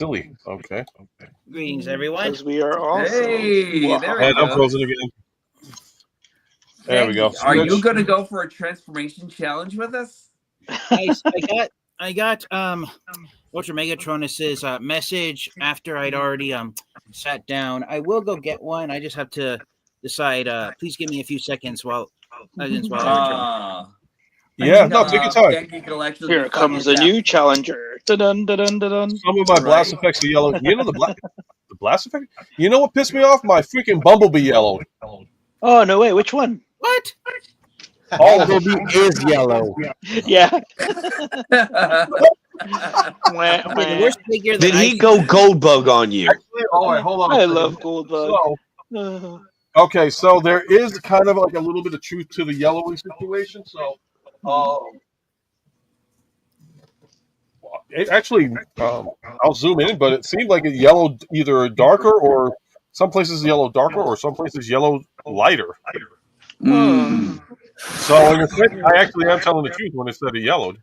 Silly. Okay. Greetings, everyone. Because we are also. Hey, Wow. there we And I'm go. frozen again. There we go. Are you going to go for a transformation challenge with us? I got Ultra Megatronus's message after I'd already sat down. I will go get one. I just have to decide. Please give me a few seconds while I return. Yeah, no, take your time. Here comes a new challenger. Dun, dun, dun, dun, dun. Some of my blast effects are yellow. You know the blast effect? You know what pissed me off? My freaking Bumblebee yellowed. Oh, no way. Which one? What? Bumblebee is yellow. Yeah. The worst figure that Did he go gold bug on you? Actually, hold on. I love Goldbug. Okay, so there is kind of like a little bit of truth to the yellowing situation. So, it actually, I'll zoom in, but it seemed like it yellowed either darker or some places yellow darker or some places yellow lighter. So in effect, I actually am telling the truth when it said it yellowed.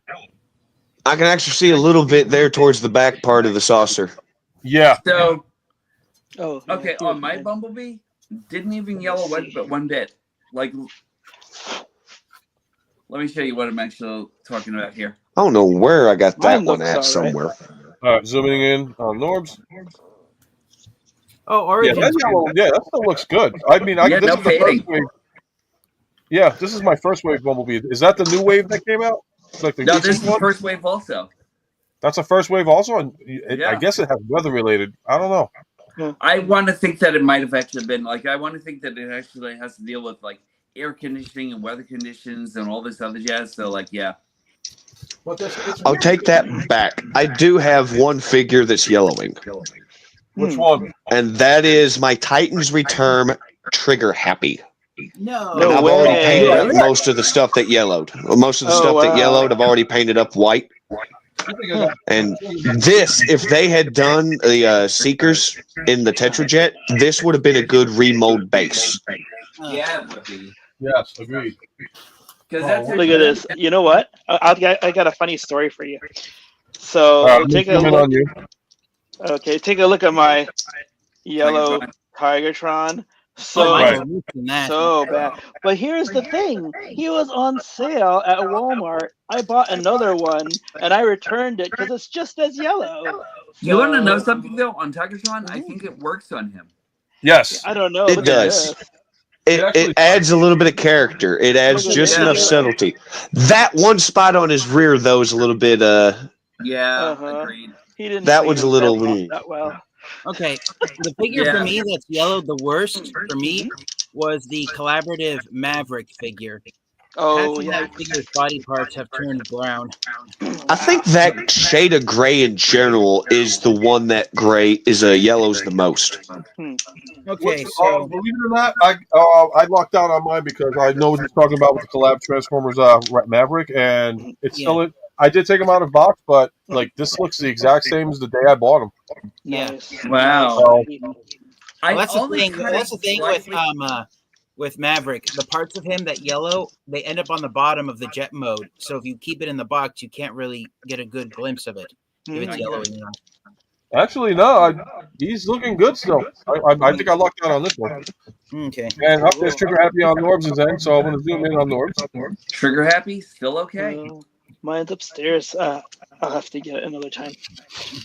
I can actually see a little bit there towards the back part of the saucer. Yeah. So, okay, on my Bumblebee, didn't even yellow one bit. Like, let me show you what I'm actually talking about here. I don't know where I got that Mine one looks at all right. somewhere. All right, zooming in on Norbs. Oh, Yeah, Origins. that still looks good. I mean, this no is the fading. first wave. Yeah, this is my first wave Bumblebee. Is that the new wave that came out? Like the No, this is the one? first wave also. That's a first wave also, and Yeah. I guess it has weather related. I don't know. I want to think that it might have actually been I want to think that it actually has to deal with like air conditioning and weather conditions and all this other jazz. So yeah. I'll take that back. I do have one figure that's yellowing. Which one? And that is my Titans Return Trigger Happy. No. And I've already way. painted up most of the stuff that yellowed. Most of the stuff that yellowed, I've already painted up white. And this, if they had done the Seekers in the Tetrajet, this would have been a good remold base. Yeah, it would be. Yes, agreed. Because that's Look at this. You know what? I got a funny story for you. So take a look. Okay, take a look at my yellow Tigertron. So bad. But here's the thing. He was on sale at Walmart. I bought another one, and I returned it because it's just as yellow. You want to know something, though? On Tigertron, I think it works on him. Yes. I don't know. It does. It adds a little bit of character. It adds just enough subtlety. That one spot on his rear, though, is a little bit... agreed. He didn't that one's a little... that well. Okay, the figure for me that's yellowed the worst for me was the collaborative Maverick figure. Oh, yeah. That figure's body parts have turned brown. I think that shade of gray in general is the one that gray is yellows the most. Okay, so believe it or not, I locked out on mine because I know what he's talking about with the collab Transformers Maverick, and it's still. I did take him out of box, but like this looks the exact same as the day I bought him. Yeah. Wow. So, that's the thing. That's the thing with Maverick. The parts of him that yellow, they end up on the bottom of the jet mode. So if you keep it in the box, you can't really get a good glimpse of it if it's yellow. Actually, no, he's looking good still. I think I lucked out on this one. Okay. And up there's Trigger Happy on Norbs' end, so I'm going to zoom in on Norbs. Trigger Happy, still okay. Mine's upstairs. I'll have to get it another time.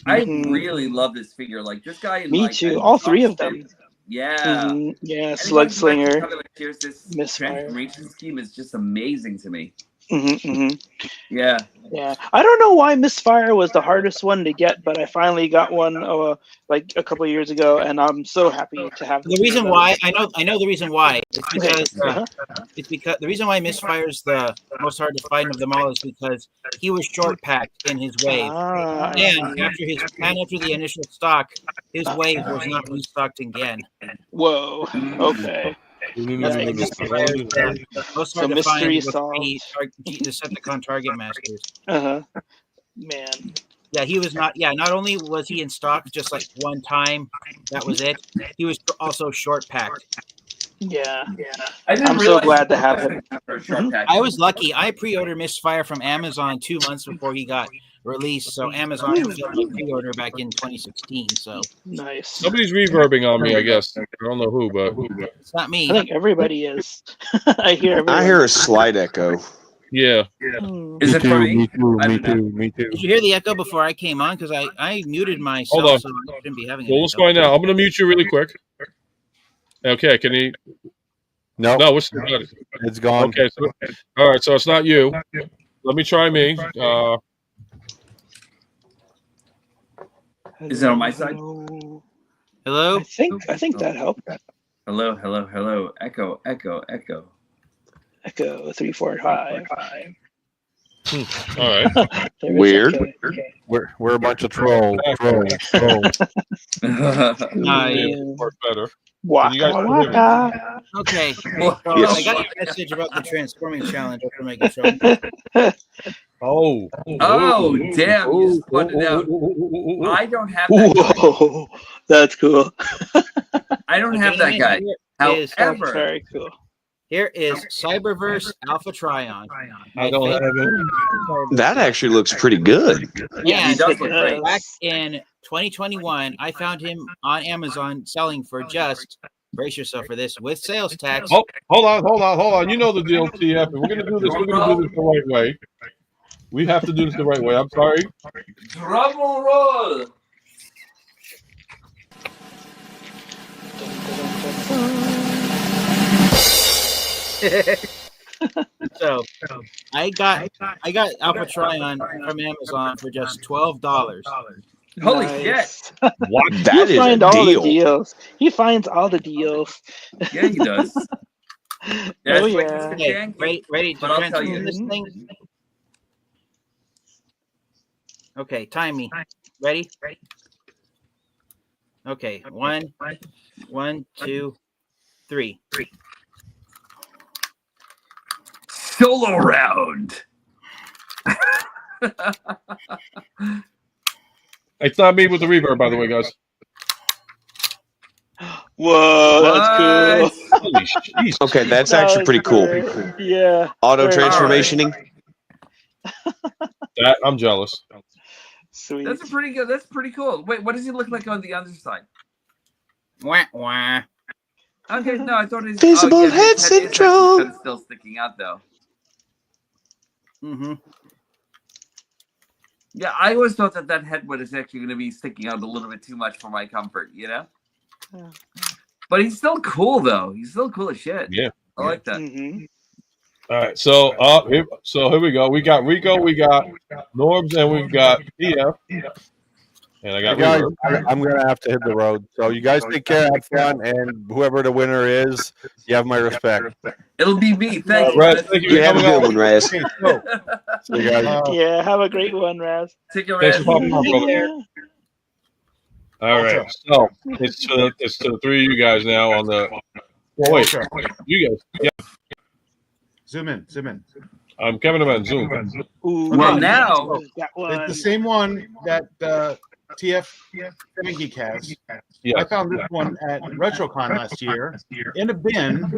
I really love this figure. Like this guy. Me too. All three of them. Yeah. Yeah. Slug Slinger. This Misfire. transformation scheme is just amazing to me. Yeah. I don't know why Misfire was the hardest one to get, but I finally got one like a couple of years ago, and I'm so happy to have the reason why. I know the reason why. It's because the reason why Misfire's the most hard to find of them all is because he was short packed in his wave, and after the initial stock, his wave was not restocked again. Whoa. Okay. Most hard to find with the Decepticon Target Masters. Man. Yeah, he was not. Yeah, not only was he in stock just like one time, that was it. He was also short packed. Yeah. I'm so glad to have him. I was lucky. I pre-ordered Misfire from Amazon 2 months before he got release. So Amazon fulfilled my pre-order back in 2016. So nice. Somebody's reverbing on me, I guess. I don't know who, but it's not me. I think everybody is. I hear everyone. I hear a slight echo. yeah. Is it for me? Me too. I Me don't know. too. Me too. Did you hear the echo before I came on? Because I muted myself, Hold on. so I shouldn't be having Well, an what's echo. going on? I'm going to mute you really quick. Okay, can you? No, No, what's the it's gone. Okay, so, all right, so it's not you. Let me try me. Is it on my side? Hello? I think that helped. Hello, hello, hello. Echo, echo, echo. Echo 3, 4, 5. All right. Weird. We're a bunch of trolls. Nice. Work better. Waka You guys can hear me. waka. Okay. Well, So Yes. I got a message about the transforming challenge after Megatron. Oh. Oh, damn. You just pointed out. I don't have that guy. Whoa, that's cool. I don't have that guy. That's However, very cool. Here is Cyberverse Alpha Trion. I don't have it. That actually looks pretty good. yeah, he And does look great. back in 2021, I found him on Amazon selling for just, brace yourself for this, with sales tax. Oh, hold on. You know the deal, TF. If we're going to do this, we're going to do this the right way. We have to do this the right way. I'm sorry. Drum roll. So I got Alpha Trion from Amazon for just $12. Holy Nice. What? That He is a finds all the deal. deals. He finds all the deals. Yeah, he does. Oh, That's yeah. Mr. Okay, Yankee. ready to But I'll tell transform you. this thing? Okay, time me. Ready? Okay, one, two, three. Solo round. It's not me with the reverb, by the way, guys. Whoa, that's cool. Holy jeez. Okay, that's That actually was pretty cool. great. Yeah. Auto Very transformationing. That, I'm jealous. Sweet. That's pretty good. That's pretty cool. Wait, what does he look like on the other side? Wah, wah. Okay, no, I thought his Visible his head is actually syndrome. kind of still sticking out though. Mm-hmm. Yeah, I always thought that head was actually going to be sticking out a little bit too much for my comfort, you know. Yeah. But he's still cool though. He's still cool as shit. Yeah. I like that. Mm-hmm. All right, so here we go. We got Rico, we got Norbs, and we've got TF. And I got Guys, reverb. I'm gonna have to hit the road. So you guys take care, have fun, and whoever the winner is, you have my respect. It'll be me. Thank you. Raz, Raz. thank you You for have a coming good on. one, Raz. See you guys. Yeah, have a great one, Raz. Take care, Thanks Raz. for popping on, brother. Yeah. All right, so it's to the three of you guys now on the. Well, wait, you guys. Yeah, Zoom in. I'm Kevin on Zoom. Ooh, Well, nice. now- Got It's one. the same one that TF Fan Geek has. Yeah. I found this one at RetroCon last year in a bin.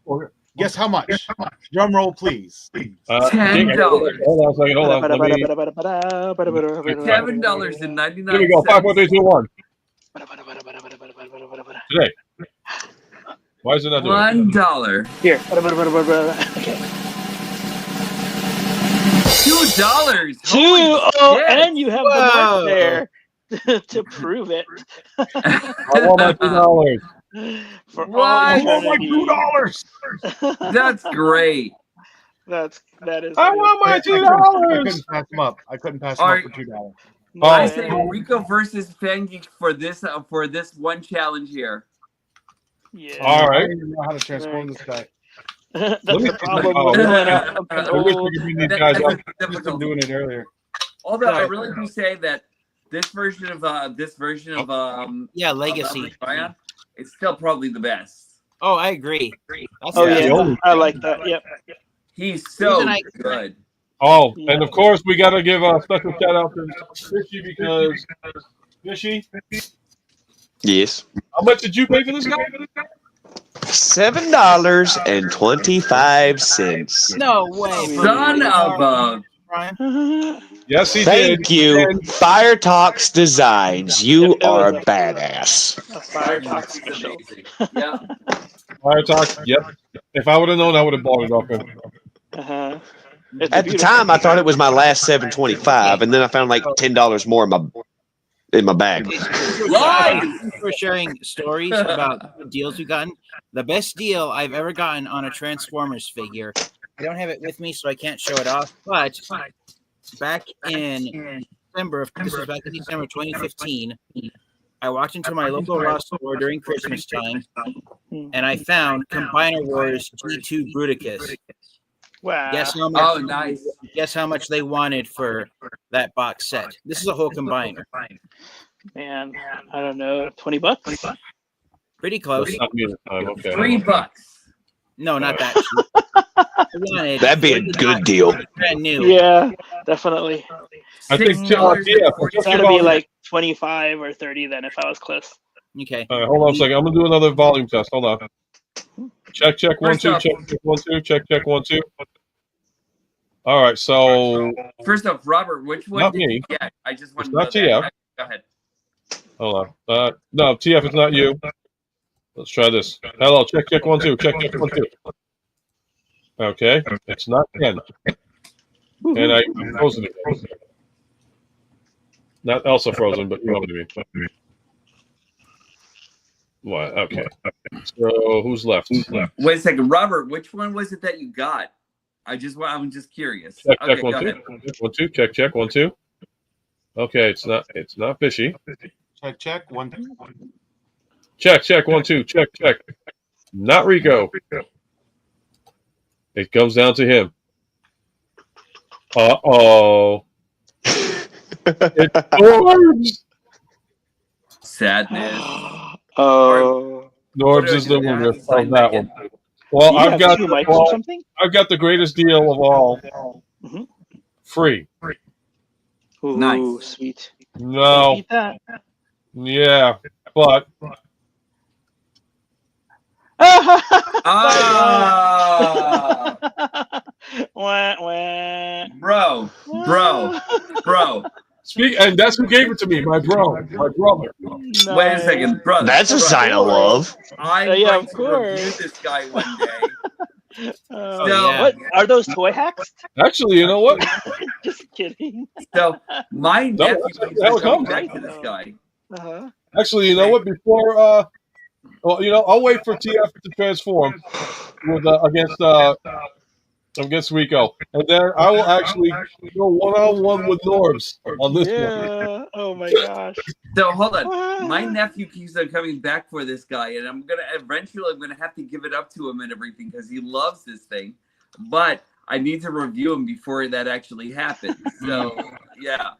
Or guess how much? Drum roll, please. $10. Hold on a second. Hold on. Let me. $7.99. Here we go. 5, 4, 3, 2, 1. Today. Why is it not doing it? $1. Here. Okay. $2. Two. Holy Oh, shit. and you have the Whoa. mark there to prove it. I want my $2. For What? all Oh my eternity. That's great. That is. I want my I $2. couldn't pass them up. I couldn't pass them All up for $2. I Nice. say Rico versus Fangeek for this one challenge here. Yeah. All I right. don't even know how to transform this guy. That's Let me the see problem if I- with doing something I wish old. we could bring these guys up. I've been Difficult. doing it earlier. Although I really do say that this version of Yeah, Legacy. Trion, it's still probably the best. Oh, I agree. That's Oh the- yeah, I like that. Yep. He's so Reason I- good. Oh, and of course we got to give a special shout out to Fishy because Fishy. Yes. How much did you pay for this guy? $7.25. No way. Son of a Prime? Yes, he Thank did. you, And Fire Talks Designs. You It was are a- badass. A Fire Talk special. Yeah. Fire Talk, yep. If I would have known, I would have bought it off him. It's At the beautiful. time, I thought it was my last 725, and then I found like $10 more in my bag. We're sharing stories about good deals we've gotten. The best deal I've ever gotten on a Transformers figure. I don't have it with me, so I can't show it off. But back in December 2015, I walked into my local Ross store during Christmas time, and I found Combiner Wars G2 Bruticus. Wow. Guess how much? Oh, nice. Guess how much they wanted for that box set? This is a whole combiner. Man, I don't know, $20? Pretty close. Not me this time. Okay. $3. No, not that cheap. That'd be a good deal. Brand new. Yeah, definitely. I think $6 yeah, It's gotta be like 25 or 30 then if I was close. Okay. All right, hold on a second. I'm gonna do another volume test. Hold on. Check 1 First 2. off- Check 1 2. Check 1 2. All right, so First off, Robert, which one Not did me. you get? I just want It's to know not that. TF. Go ahead. hold on. No, TF, it's not you. Let's try this. Hello, check 1 2. Check 1 2. Okay, it's not Ken. And I frozen it. Not Elsa frozen, but you know what I mean. What? Okay. So who's left? Wait a second, Robert. Which one was it that you got? I'm just curious. Check Okay, 1 go 2. ahead. 1 2. Check 1 2. Okay, it's not fishy. Check. One. Check 1 2. Check. Not Rico. It comes down to him. Uh-oh. It's Norbs. Sadness. Oh. Norbs is the I winner have to of sign that back in. one. Well, You I've have got 2 mics or something? I've got the greatest deal of all. Mhm. Free. Ooh, Nice. sweet. No. Eat that. Yeah. But Ah, Wah, wah. bro. and that's who gave it to me, my brother. Wait a second, brother. That's a sign of love. I'm Yeah, going of to review course. this guy one day. Oh, yeah. What are those toy hacks? Actually, you know what? Just kidding. So my No, nephew that's keeps how it coming comes. back to this guy. Uh-huh. Actually, you know what? Before I'll wait for TF to transform with against Rico, and then I will actually go one-on-one with Norbs on this one. Yeah. Oh my gosh. So hold on. My nephew keeps on coming back for this guy, and I'm gonna have to give it up to him and everything because he loves this thing. But I need to review him before that actually happens. So yeah.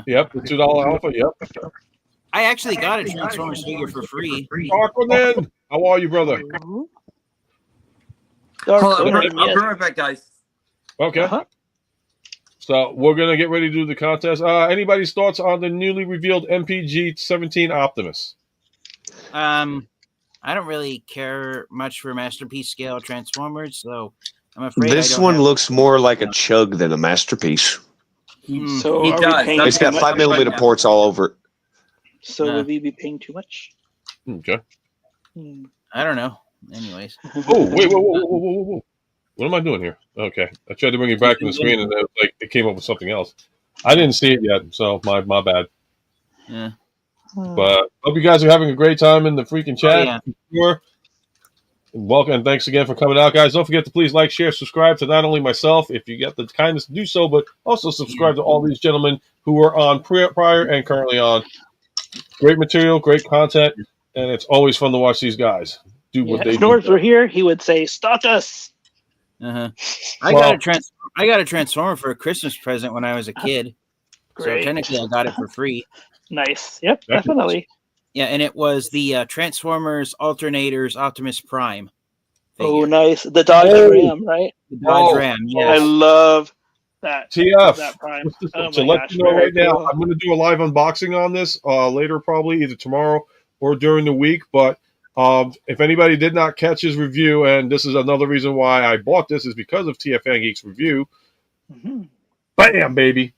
Yep, the $2 alpha. Yep. I actually got a Transformers figure for free. Aquaman, how are you, brother? Dark Hold on, Flame, I'll yes. be right back, guys. Okay. Uh-huh. So we're gonna get ready to do the contest. Anybody's thoughts on the newly revealed MPG-17 Optimus? I don't really care much for masterpiece scale Transformers, so I'm afraid This I don't one have- looks more like a chug than a masterpiece. So He are does. we paying It's got too 5mm much? ports all over it. So Yeah. will we be paying too much? Okay. I don't know. Anyways. Oh, wait, whoa. What am I doing here? Okay. I tried to bring it back to the screen, and it came up with something else. I didn't see it yet, so my bad. Yeah. But hope you guys are having a great time in the freaking chat. yeah. Sure. Welcome, and thanks again for coming out, guys. Don't forget to please like, share, subscribe to not only myself, if you get the kindness to do so, but also subscribe to all these gentlemen who were on prior and currently on. Great material, great content, and it's always fun to watch these guys do what they If do. Norbs were here, he would say, "Stock us." Uh-huh. I got a Transformer for a Christmas present when I was a kid. Great. So technically I got it for free. Nice. Yep, That's definitely. Yeah, and it was the Transformers Alternators Optimus Prime. Oh, figure. nice. The Dodge Oh. Ram, right? The Dodge Oh. Ram, I yes. love that. TF, That Prime. just Oh to my let gosh, you know very right now, cool. I'm going to do a live unboxing on this later, probably either tomorrow or during the week. But If anybody did not catch his review, and this is another reason why I bought this, is because of TFN Geek's review. Mm-hmm. Bam, baby!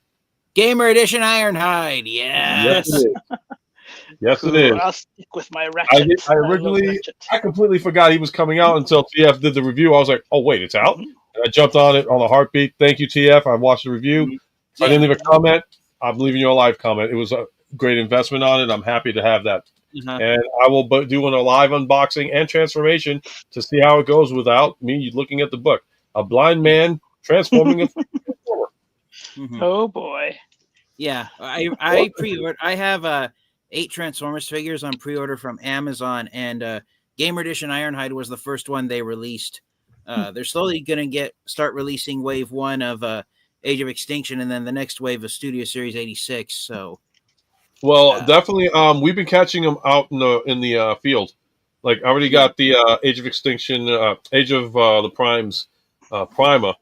Gamer Edition Ironhide. Yes. Yes, it is. Yes, Cool. it is. I'll stick with my ratchet. I completely forgot he was coming out until TF did the review. I was like, oh, wait, it's out? Mm-hmm. And I jumped on it on a heartbeat. Thank you, TF. I watched the review. I didn't leave a comment. I'm leaving you a live comment. It was a great investment on it. I'm happy to have that. And I will do a live unboxing and transformation to see how it goes without me looking at the book. A blind man transforming a transformer. Oh, boy. Yeah, I pre-ordered. I have 8 Transformers figures on pre-order from Amazon, and Gamer Edition Ironhide was the first one they released. They're slowly going to start releasing Wave 1 of Age of Extinction, and then the next wave of Studio Series 86. So, definitely, we've been catching them out in the field. Like I already got the Age of Extinction, Age of the Primes, Prima,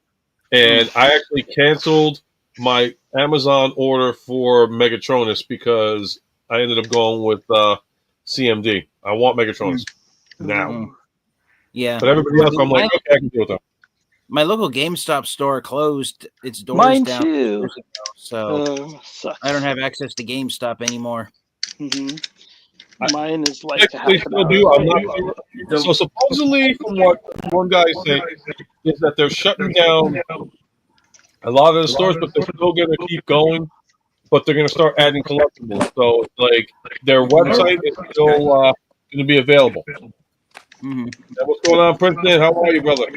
and I actually canceled my Amazon order for Megatronus because I ended up going with CMD. I want Megatronus now. Yeah. But everybody else, I'm like, okay, I can deal with them. My local GameStop store closed its doors Mine down too. years ago, so I don't have access to GameStop anymore. Mm-hmm. Mine is like they still do. I'm not sure. So supposedly, from what one guy is saying, is that they're shutting down a lot of the stores, but they're still going to keep going. But they're going to start adding collectibles. So, like, their website is still going to be available. And what's going on, Princeton? How are you, brother?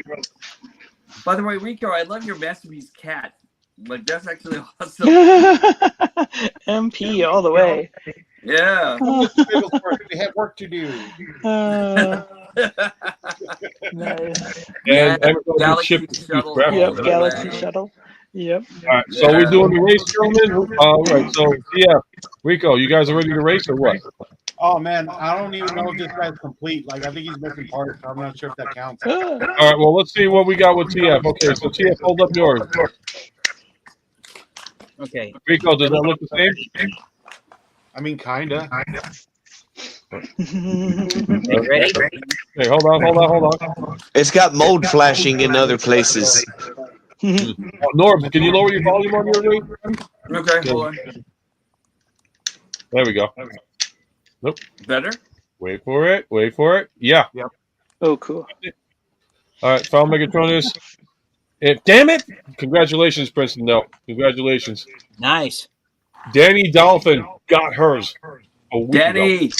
By the way, Rico, I love your Masterpiece cat. Like, that's actually awesome. MP all the way. Yeah. They have work to do. Nice. And Galaxy Shuttle. Yep, Galaxy Shuttle. Yep. All right, so we're doing the race, gentlemen. All right, so yeah, Rico, you guys are ready to race or what? Oh man, I don't even know if this guy's complete. Like I think he's missing parts. So I'm not sure if that counts. All right, well let's see what we got with TF. Okay, so TF, hold up yours. Okay, Rico, does that look the same? I mean, kinda. ready? Okay, hold on. It's got mold flashing in other places. Norbs, can you lower your volume on your ring? Okay, hold on. There we go. Nope. Better? Wait for it. Yeah. Yep. Oh, cool. All right, found Megatronus. Damn it! Congratulations, Princeton. No, congratulations. Nice. Danny Dolphin got hers a week Danny! ago.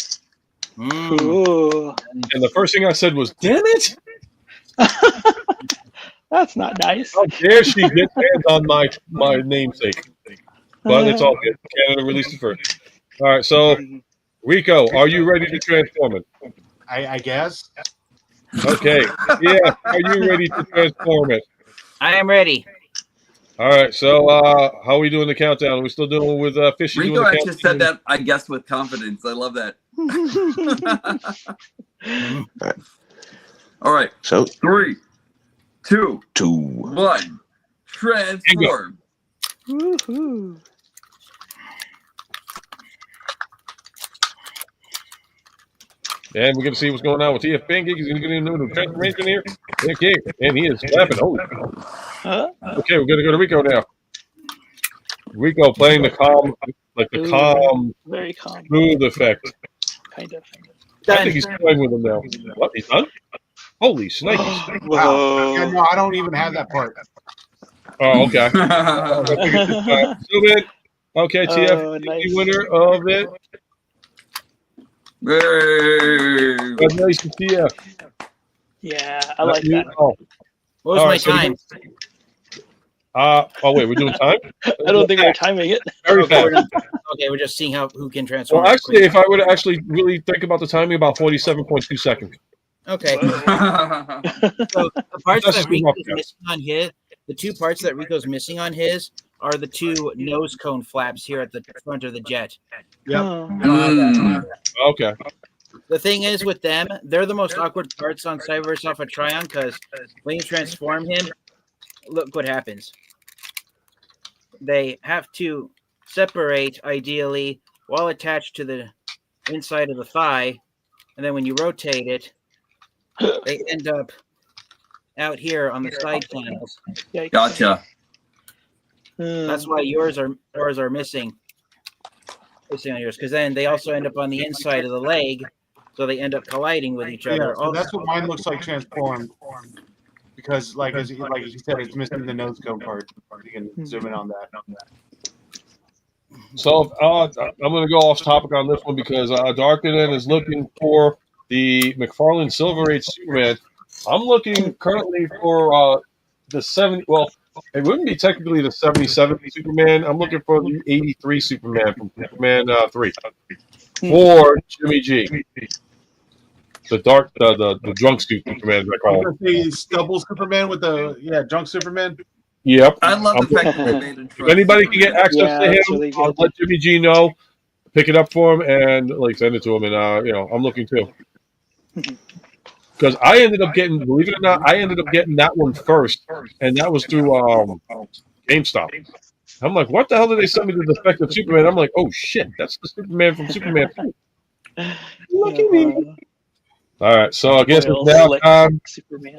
Cool. And the first thing I said was, damn it! That's not nice. How dare she get hands on my namesake? But it's all good. Canada released it first. All right, so Rico, are you ready to transform it? I guess. Okay. Yeah, are you ready to transform it? I am ready. All right, so how are we doing the countdown? Are we still doing with Fishy? Rico actually said that, I guess, with confidence. I love that. All right. So 3, 2, 2, 1. Transform. Woohoo. And we're going to see what's going on with TF Pancake. He's going to get into the transformation here. Okay, and he is slapping. Holy. Okay, we're going to go to Rico now. Rico playing the calm, Very calm. smooth effect. Kind of. I think he's playing with him now. What? He's done? Holy snikes. Whoa. Yeah, no, I don't even have that part. Oh, okay. Zoom in. Okay, TF, nice. the winner of it. Congratulations, TF. Yeah, I like that. Oh. What was my time? Wait, we're doing time? I don't think we're timing it. Very fast. Okay, we're just seeing who can transform. Well, actually, if I were to actually really think about the timing, about 47.2 seconds. Okay. So the parts that Rico's missing on his, the two parts that Rico's missing on his are the two nose cone flaps here at the front of the jet. Yep. Okay. The thing is with them, they're the most awkward parts on Cyberverse Alpha Trion because when you transform him, look what happens. They have to separate, ideally, while attached to the inside of the thigh, and then when you rotate it, they end up out here on the side panels. Gotcha. That's why yours are missing. On yours, because then they also end up on the inside of the leg, so they end up colliding with each other. So that's what mine looks like transformed. Because, like you said, it's missing the nose cone part. You can zoom in on that. So I'm going to go off topic on this one because Darkinen is looking for the McFarlane Silver Age Superman. I'm looking currently for the 70. Well, it wouldn't be technically the 77 Superman. I'm looking for the 83 Superman from Superman 3 for Jimmy G. The drunk suit Superman, I call him. The stubble Superman with the drunk Superman. Yep. I love the fact that they made him. If anybody can get access to him, really I'll let Jimmy G know, pick it up for him, and send it to him. And I'm looking too. Because I ended up getting, believe it or not, that one first, and that was through GameStop. I'm like, what the hell did they send me the defective Superman? I'm like, oh shit, that's the Superman from Superman 2. Look at me. All right, so I guess it's now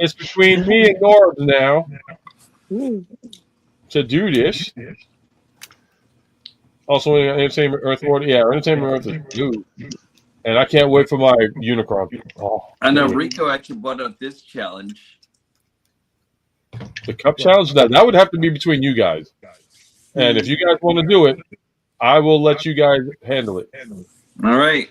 it's between me and Norbs now to do this. Also, Entertainment Earth Order. Yeah, Entertainment Earth is due. And I can't wait for my Unicron. Oh, I know Rico actually brought up this challenge. The Cup Challenge? That would have to be between you guys. And if you guys want to do it, I will let you guys handle it. All right.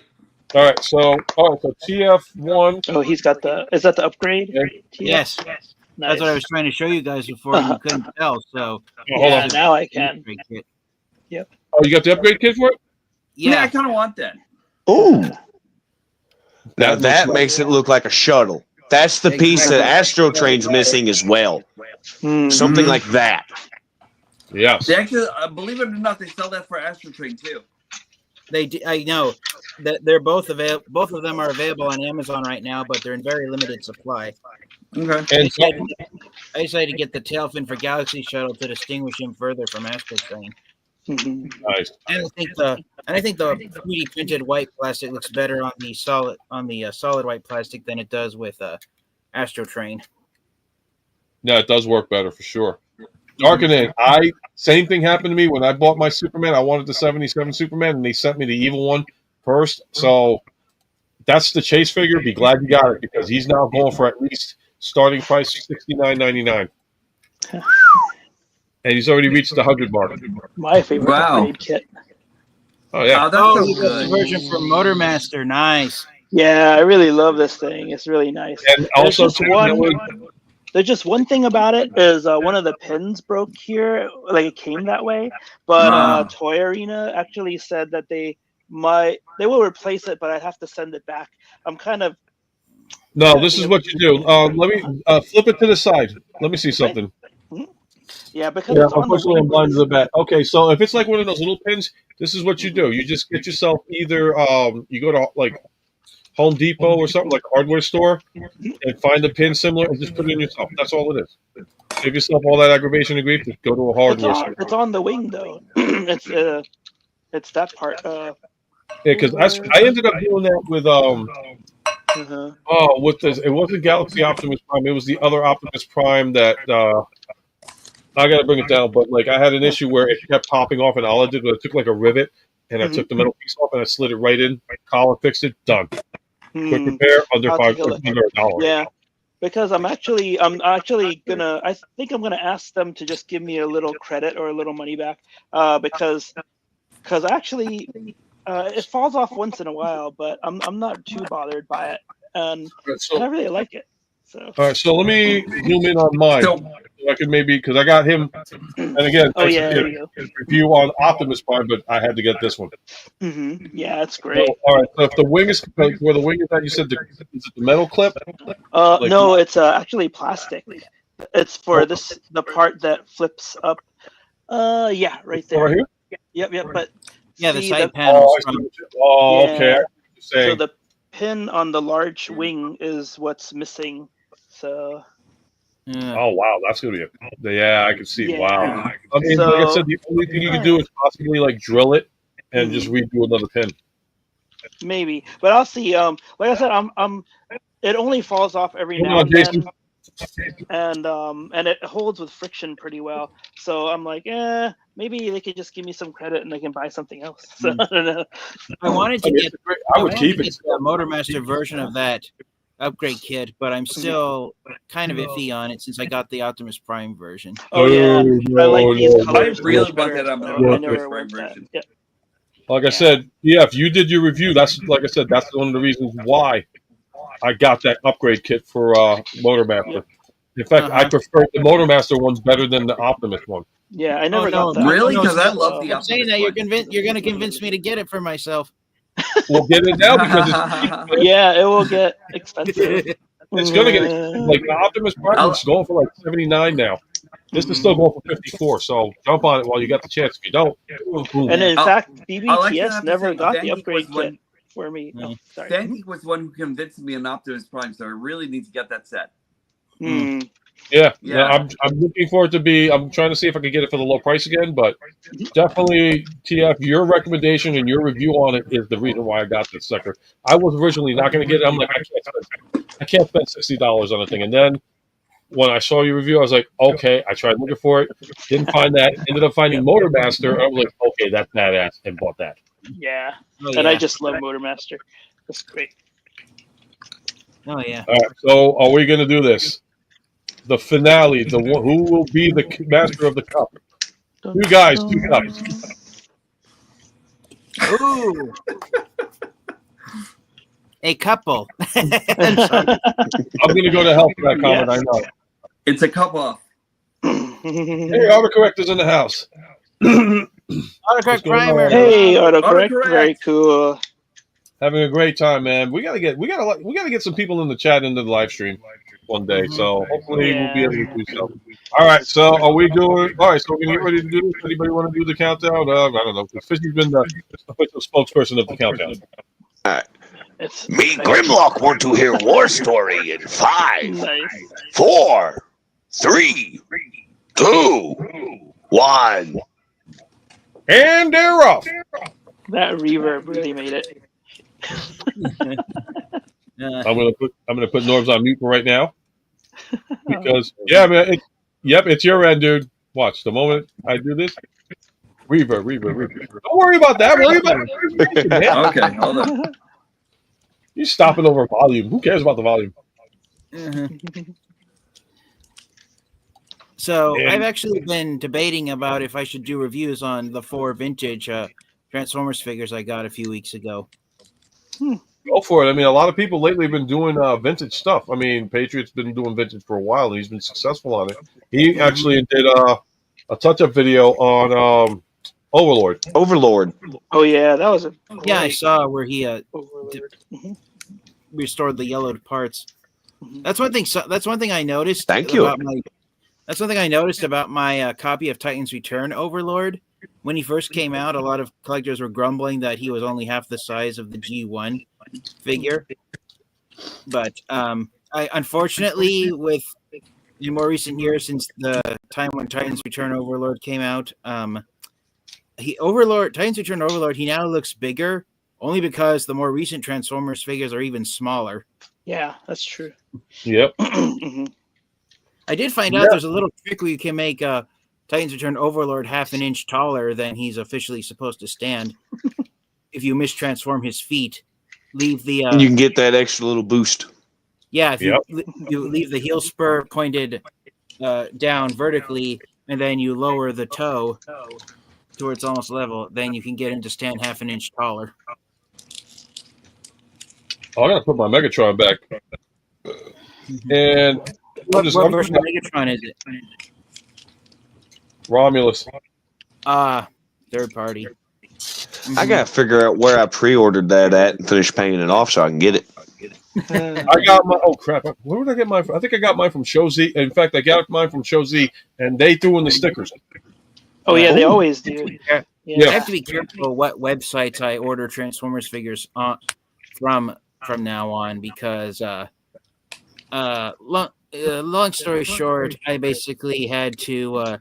All right, so TF1. Oh, he's got is that the upgrade? Yes. Nice. That's what I was trying to show you guys before. You couldn't tell, so. Hold on. Now I can. Yep. Oh, you got the upgrade kit for it? Yeah, I kind of want that. Ooh. Now that makes it look like a shuttle. That's the piece that Astro Train's missing as well. Something like that. Yes. They actually, believe it or not, they sell that for Astro Train too. They do, I know that they're both available. Both of them are available on Amazon right now, but they're in very limited supply. Okay. And I decided to get the tail fin for Galaxy Shuttle to distinguish him further from Astro Train. Nice. And I think the 3D printed white plastic looks better on the solid white plastic than it does with Astro Train. Yeah, it does work better for sure. Darkening. Same thing happened to me when I bought my Superman. I wanted the 77 Superman, and they sent me the evil one first. So that's the chase figure. Be glad you got it because he's now going for at least starting price $69.99. And he's already reached the 100 mark. My favorite upgrade kit. Oh yeah. Oh, you got the version from Motormaster. Nice. Yeah, I really love this thing. It's really nice. And also, there's just one thing about it is one of the pins broke here. Like it came that way, but Toy Arena actually said that they will replace it, but I'd have to send it back. I'm kind of. No, this is what you do. Let me flip it to the side. Let me see something. Yeah, because unfortunately I'm blind to the back. Okay, so if it's like one of those little pins, this is what you do. You just get yourself either you go to like Home Depot or something like a hardware store and find a pin similar and just put it in yourself. That's all it is. Save yourself all that aggravation and grief. Just go to a hardware store. It's on the wing though. it's that part. Yeah, because I ended up doing that with with this. It wasn't Galaxy Optimus Prime. It was the other Optimus Prime that I got to bring it down. But like I had an issue where it kept popping off, and all I did was I took like a rivet and I took the metal piece off and I slid it right in. Collar fixed it. Done. Quick repair under $5. Yeah, because I'm actually gonna. I think I'm gonna ask them to just give me a little credit or a little money back, because actually it falls off once in a while, but I'm not too bothered by it, and I really like it. So. All right, so let me zoom in on mine. So I could maybe because I got him, and again, his review on Optimus Prime, but I had to get this one. Yeah, that's great. So, all right, so if the wing is where the wing is at, you said is it the metal clip? No, it's actually plastic. It's for the part that flips up. Yeah, right there. Right here. Yep. But the side panels. Okay. So the pin on the large wing is what's missing. So. Yeah. Oh wow, that's gonna be I can see. Yeah. Wow. I mean, like I said, the only thing you can do is possibly like drill it and just redo another pin. Maybe, but I'll see. Like I said, I'm. It only falls off every now and then, and it holds with friction pretty well. So I'm like, maybe they could just give me some credit and I can buy something else. So I don't know. I wanted to get. I would keep it. The MotorMaster version of that upgrade kit, but I'm still kind of iffy on it since I got the Optimus Prime version. Oh yeah, I like these I colors. really want that I never went that. Yeah. Like I said, if you did your review, that's one of the reasons why I got that upgrade kit for MotorMaster. In fact, I prefer the MotorMaster one's better than the Optimus one. Yeah, I never got that. Really? Because I love the Optimus. Saying that you're going to convince me to get it for myself. We'll get it now because it's yeah, it will get expensive. It's going to get like the Optimus Prime is going for like $79 now. This is still going for $54, so jump on it while you got the chance. If you don't, and in fact, BBTS never got the upgrade kit for me. No. Sorry. Danny was one who convinced me on Optimus Prime, so I really need to get that set. Yeah. I'm looking for it to be. I'm trying to see if I can get it for the low price again, but definitely, TF, your recommendation and your review on it is the reason why I got this sucker. I was originally not going to get it. I'm like, I can't spend $60 on a thing, and then when I saw your review, I was like, okay. I tried looking for it, didn't find that. Ended up finding MotorMaster. I was like, okay, that's badass, and bought that. Yeah, and I just love MotorMaster. That's great. Oh yeah. All right, so are we going to do this? The finale, the one who will be the master of the cup? You guys, 2 cups. Ooh. A couple. I'm going to go to hell for that comment. I know. It's a cup off. Hey, autocorrect is in the house. Autocorrect primer. Hey, autocorrect. Very cool. Having a great time, man. We gotta get some people in the chat into the live stream one day. So hopefully we'll be able to do so. All right. So are we doing? All right. So we're gonna get ready to do this. Anybody want to do the countdown? I don't know. Fishy's been the official spokesperson of the countdown. All right. Me, Grimlock, want to hear War Story in 5, 4, 3, 2, 1. And they're off. That reverb really made it. I'm gonna put Norbs on mute for right now because man, it's your end, dude. Watch the moment I do this. Reverb. Don't worry about that. Worry about it. Okay, hold on. You stopping over volume. Who cares about the volume? So I've actually been debating about if I should do reviews on the 4 vintage Transformers figures I got a few weeks ago. Go for it. I mean, a lot of people lately have been doing vintage stuff. I mean, Patriot's been doing vintage for a while, and he's been successful on it. He actually did a touch-up video on Overlord. Oh yeah, that was Yeah, I saw where he restored the yellowed parts. That's one thing. That's one thing I noticed. That's one thing I noticed about my copy of Titan's Return Overlord. When he first came out, a lot of collectors were grumbling that he was only half the size of the G1 figure. But unfortunatin more recent years, since the time when Titan's Return Overlord came out, Titan's Return Overlord, he now looks bigger, only because the more recent Transformers figures are even smaller. Yeah, that's true. Yep. I did find out there's a little trick where you can make Titan's Return Overlord half an inch taller than he's officially supposed to stand. If you mistransform his feet, leave the you can get that extra little boost. Yeah, if you leave the heel spur pointed down vertically, and then you lower the toe to where it's almost level, then you can get him to stand half an inch taller. I gotta put my Megatron back. And what version of Megatron is it? Romulus. Third party. I gotta figure out where I pre-ordered that at and finish paying it off so I can get it. I got my. Oh crap! Where did I get mine from? I think I got mine from Show Z. In fact, I got mine from Show Z, and they threw in the stickers. Oh yeah, they always do. Yeah. I have to be careful what websites I order Transformers figures from now on because long story short, I basically had to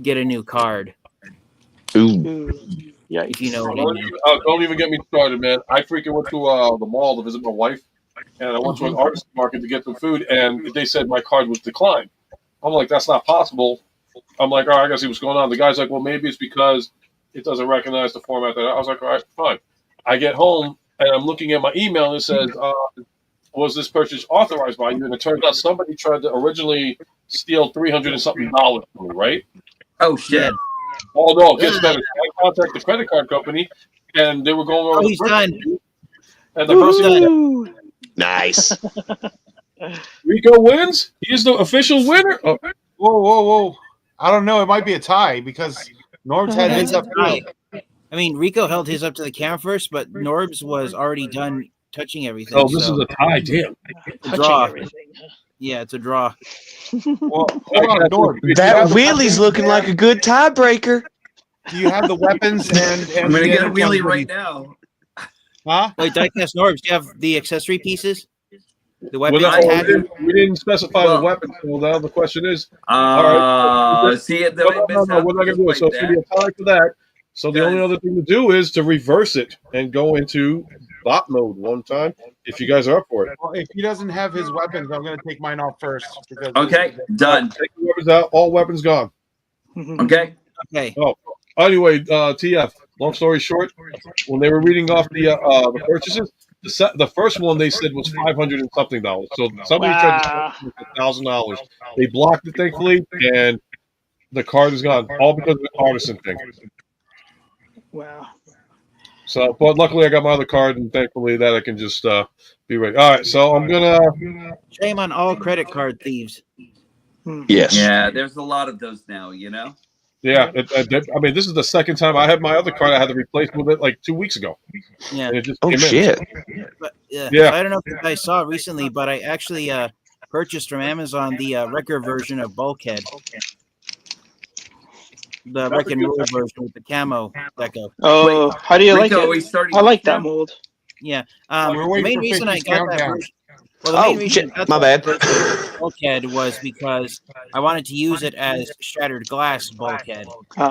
get a new card. Ooh. Yeah, if you know what I mean. Don't even get me started, man. I freaking went to the mall to visit my wife, and I went to an artist market to get some food, and they said my card was declined. I'm like, that's not possible. I'm like, all right, I gotta see what's going on. The guy's like, well, maybe it's because it doesn't recognize the format that I was like, all right, fine. I get home and I'm looking at my email and it says, was this purchase authorized by you? And it turns out somebody tried to originally steal $300 and something from me, right? Oh shit! Oh no, guess better. I contacted the credit card company and they were going over. Oh, he's done. And the person Nice. Rico wins. He is the official winner. Oh. Whoa. I don't know. It might be a tie because Norb's had his up. I mean, Rico held his up to the camera first, but Norb's was already done touching everything. Oh, this is a tie. Damn. Draw. Yeah, it's a draw. Well, hold on, Norb. That wheelie's looking like a good tiebreaker. Do you have the weapons and I'm gonna get a wheelie right now. Huh? Wait, Diecast Norbs, do you have the accessory pieces? The weapons we didn't specify the weapons, so now the question is. See it. No, we're not gonna do it. So it's gonna be a tie for that. So the only other thing to do is to reverse it and go into bot mode one time. If you guys are up for it. Well, if he doesn't have his weapons, I'm gonna take mine off first. Because Okay, done. Take the weapons out. All weapons gone. Okay. Okay. Oh, anyway, TF. Long story short, when they were reading off the purchases, the first one they said was $500 and something. So somebody tried to sell $1,000. They blocked it, thankfully, and the card is gone. All because of the artisan thing. Wow. So, but luckily I got my other card, and thankfully that I can just be ready. All right, so I'm gonna. Shame on all credit card thieves. Yes. Yeah, there's a lot of those now. You know. Yeah, I mean, this is the second time I had my other card. I had to replace with it like 2 weeks ago. Yeah. And it just Oh came shit. But, Yeah. I don't know if you guys saw it recently, but I actually purchased from Amazon the record version of Bulkhead. The Wreck and Roll version with the camo deco. Oh, Wait, how do you like Rico, it? I like that mold. Yeah. We're The waiting main for reason I 50's got that countdown. version. Well, the main Oh reason shit. I got My that bad. version of Bulkhead was because I wanted to use it as shattered glass bulkhead. Go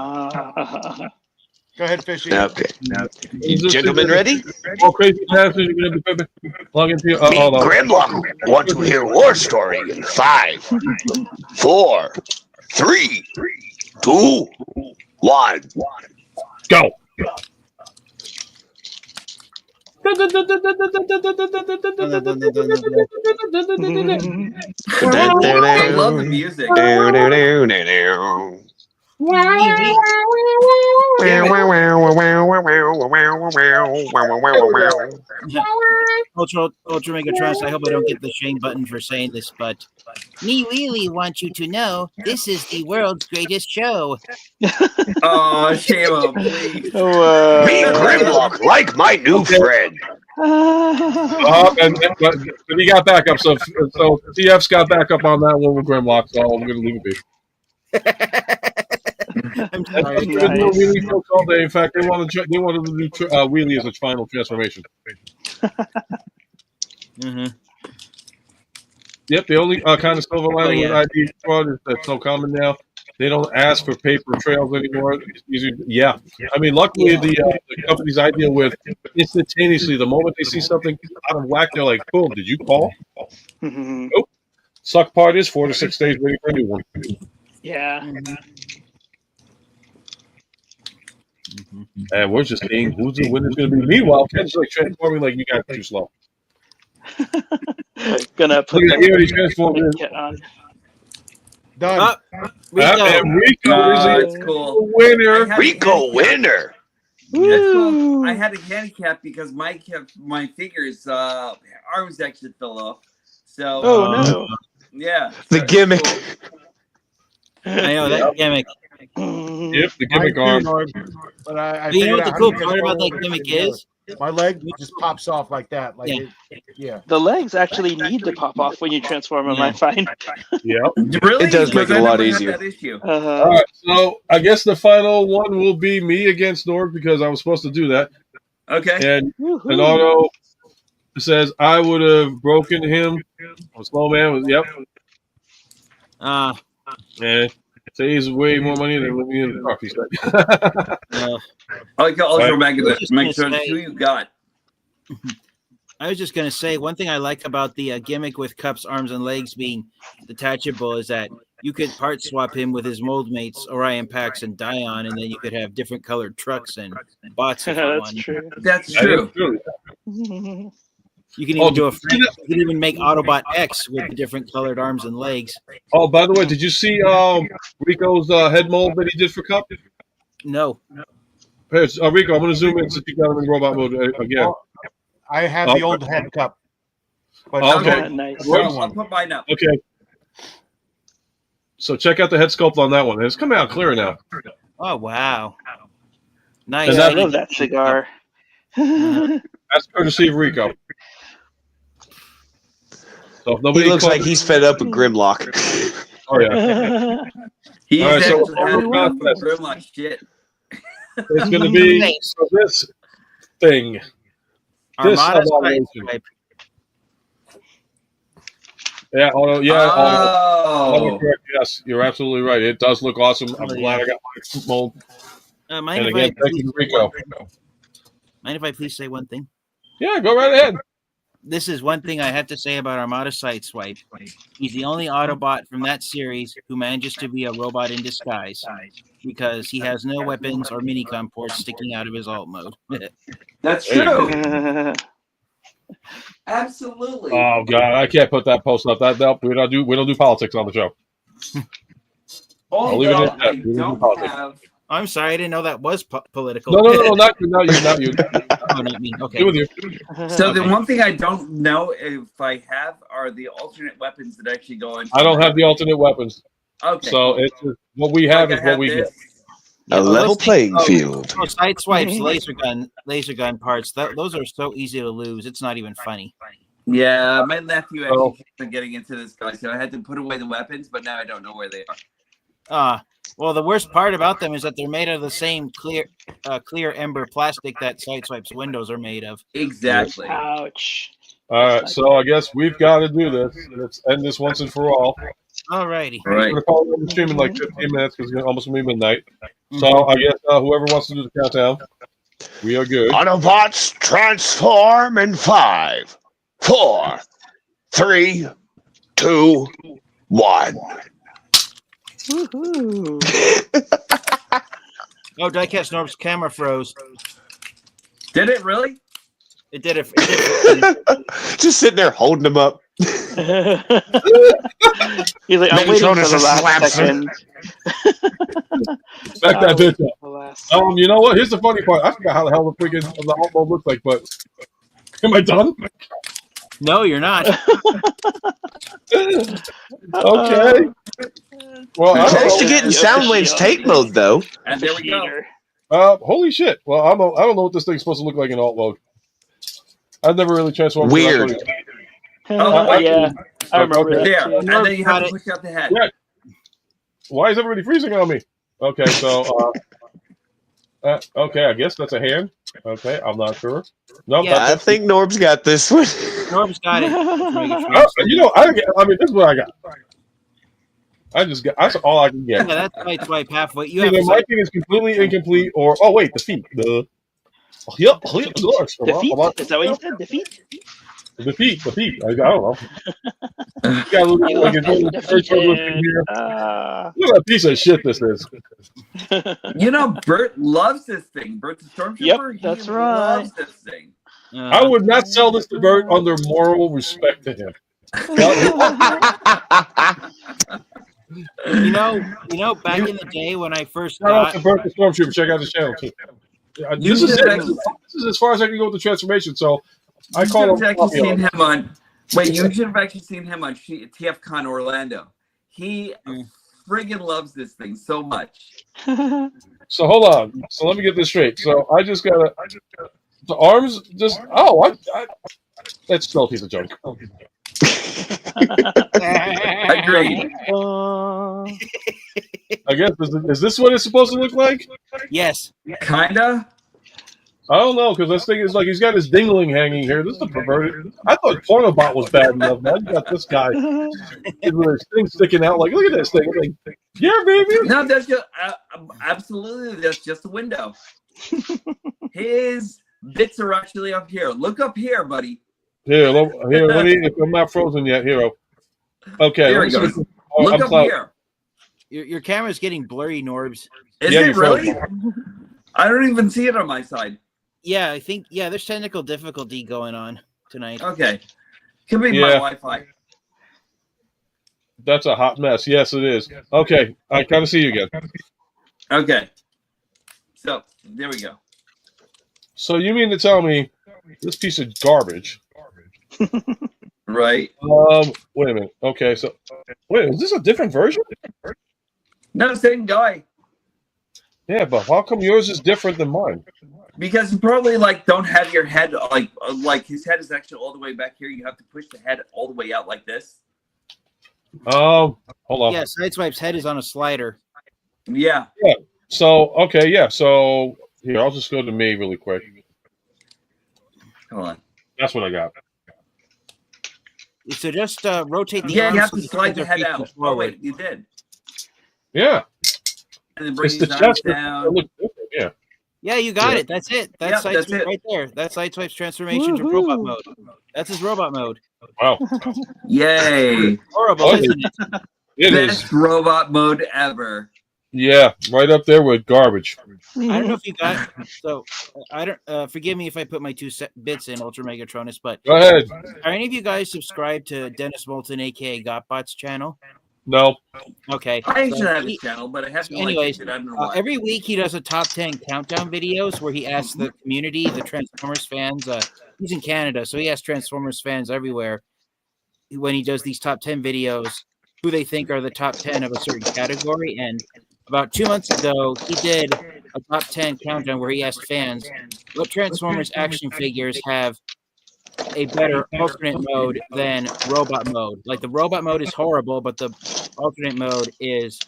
ahead, Fishy. Okay. Gentlemen ready? All crazy passes. You're gonna be plug into your. Me, Grimlock, want to hear war story in 5, 4, 3, 2, 1. Go. I love the music. Ultra Megatronus, I hope I don't get the shame button for saying this, but me really want you to know this is the world's greatest show. Oh, Shamo, please. Me, Grimlock, like my new friend. And he got backup, so TF's got backup on that one with Grimlock, so I'm gonna leave it be. I'm That's sorry. the original Wheelie folks all day. In fact, they wanted to do Wheelie as a final transformation. Mm-hmm. Yep, the only kind of silver lining with ID Squad is that's so common now. They don't ask for paper trails anymore. It's easier. Yeah, I mean, luckily the company's idea with instantaneously the moment they see something out of whack, they're like, "Boom! Did you call?" Nope. Suck part is 4 to 6 days waiting for a new one. Yeah. And we're just seeing who's the winner's going to be. Meanwhile, Ken's like transforming like you guys are too slow. Gonna put Look at here, he's transforming. on. Done. And Rico is it's cool. the winner. Rico winner. That's cool. I had a handicap because my figure's arms actually fell off. So no. Yeah. The gimmick. Cool. I know that gimmick. Yep, the gimmick arm. But I You know figured what the out cool how to part about control that it. gimmick is? My leg just pops off like that. Like yeah. The legs actually need to pop off when you transform them, I find. Yep. Really? It does make it a Because I lot never had easier. that issue. All right, so I guess the final one will be me against Norg because I was supposed to do that. Okay. And Auto says I would have broken him. Slow man was yep. Uh, And Saves way more money than living in the truck, he said. I like the Ultra Megatronus. Who you got? I was just going to say, one thing I like about the gimmick with Cup's arms and legs being detachable is that you could part swap him with his mold mates, Orion Pax and Dion, and then you could have different colored trucks and bots. That's true. That's true. You can even do you can even make Autobot X with the different colored arms and legs. Oh, by the way, did you see Rico's head mold that he did for Cup? No. Rico, I'm going to zoom in since you got him in robot mode again. I have the old head Cup. But Okay. Nice. I'll put mine up. Okay. So check out the head sculpt on that one. It's coming out clearer now. Oh, wow. Nice. I love that cigar. That's courtesy of Rico. So if nobody He looks like he's fed up with Grimlock. Oh yeah. He's All right, so Grimlock shit. it's going to be this thing. This Armada type. Yeah. Oh yeah. Oh. Correct. Yes, you're absolutely right. It does look awesome. I'm glad I got my mold. Mind And again, thank you, Rico. Mind if I please say one thing? Yeah, go right ahead. This is one thing I have to say about Armada Sideswipe. He's the only Autobot from that series who manages to be a robot in disguise because he has no weapons or minicom ports sticking out of his alt mode. That's true. Absolutely. Oh god, I can't put that post up. That we don't do politics on the show. I'll leave it at that. I don't have. I'm sorry, I didn't know that was political. No, not you, not you. Oh, not me. Okay. Do with you. So the one thing I don't know if I have are the alternate weapons that actually go on. I don't have the alternate weapons. Okay. So it's just, what we have is what we get. A level playing field. Oh, Sideswipes, laser gun parts. Those are so easy to lose. It's not even funny. Yeah, my nephew actually keeps on getting into this guy, so I had to put away the weapons, but now I don't know where they are. Well, the worst part about them is that they're made of the same clear ember plastic that Sideswipe's windows are made of. Exactly. Ouch. All right, so I guess we've got to do this. Let's end this once and for all. All righty. We're going to call it the stream in like 15 minutes because it's almost going to be midnight. So I guess whoever wants to do the countdown, we are good. Autobots transform in 5, 4, 3, 2, 1. Oh, Diecast Norb's camera froze. Did it really? It did it. Just sitting there holding them up. He's like, I'm waiting for the last second. Back that bitch up. You know what? Here's the funny part. I forgot how the hell the freaking the alt mode looks like, but am I done? No, you're not. Okay. Well, Thanks to getting Soundwave's tape mode, though. And there we go. Holy shit. Well, I don't know what this thing's supposed to look like in alt mode. I've never really transformed. Weird. Yeah, I remember that. There, Too. and then you have to push out the head. Yeah. Why is everybody freezing on me? Okay, so okay, I guess that's a hand. Okay, I'm not sure. No, Yeah, I think Norb's got this one. Norb's got it. I mean, this is what I got. That's all I can get. Yeah, that's Sideswipe halfway. You Either have my thing is completely incomplete, or wait, defeat. Yep. Defeat? Is that what you said? Defeat? Defeat. I don't know. Got a little, like, here. Look at that piece of shit this is. You know, Bert loves this thing. Bert the Stormtrooper. Yep, that's he right. loves this thing. I would not sell this to Bert under moral respect to him. You know, back in the day when I first Shout out got to Bert the Stormtrooper. Check out his channel too. This is it. This is as far as I can go with the transformation. So I call him. You should have actually seen him on TFCon Orlando. He friggin' loves this thing so much. So hold on. So let me get this straight. So I just gotta the arms just that's still a piece of junk. Agreed. I guess is this what it's supposed to look like? Yes. Kinda. I don't know, because this thing is like he's got his dingling hanging here. This is the perverted. I thought Pornobot was bad enough. Now you got this guy with his thing sticking out. Like, look at this thing. I'm like, yeah, baby. No, that's just absolutely. That's just a window. His bits are actually up here. Look up here, buddy. Here, let me. I'm not frozen yet. Here. Okay. There he goes. Look up here. Your camera's getting blurry, Norbs. Is it really? I don't even see it on my side. Yeah, I think there's technical difficulty going on tonight. Okay. Could be my Wi-Fi. That's a hot mess. Yes, it is. Okay. I kind of see you again. Okay. So, there we go. So you mean to tell me this piece of garbage? Right. Wait a minute. Okay, so wait, is this a different version? No, same guy. Yeah, but how come yours is different than mine? Because you probably don't have your head like his head is actually all the way back here. You have to push the head all the way out like this. Hold on. Yeah, Sideswipe's head is on a slider. Yeah. Yeah. So okay, yeah. So here, I'll just go to me really quick. Hold on. That's what I got. So just rotate the you arms have to so slide the head feet out. forward. Oh wait, you did. Yeah. And then bring It's the his arms chest. down. Yeah. Yeah, you got it. That's it. That's Yeah, that's Sideswipe it. right there. That's Sideswipe's transformation to robot mode. That's his robot mode. Wow. Yay. Horrible, Oh, isn't it? It Best is. robot mode ever. Yeah, right up there with garbage. I don't know if you got so. I don't. Forgive me if I put my bits in Ultra Megatronus, but Go ahead. are any of you guys subscribed to Dennis Moulton, aka Gotbot's channel? No. Okay. I actually so have his channel, but I have to anyways, I don't know why. every week he does a top 10 countdown videos where he asks the community, the Transformers fans. He's in Canada, so he asks Transformers fans everywhere when he does these top 10 videos who they think are the top 10 of a certain category. And about 2 months ago, he did a top 10 countdown where he asked fans what Transformers action figures have a better alternate mode than robot mode. Like the robot mode is horrible, but the alternate mode is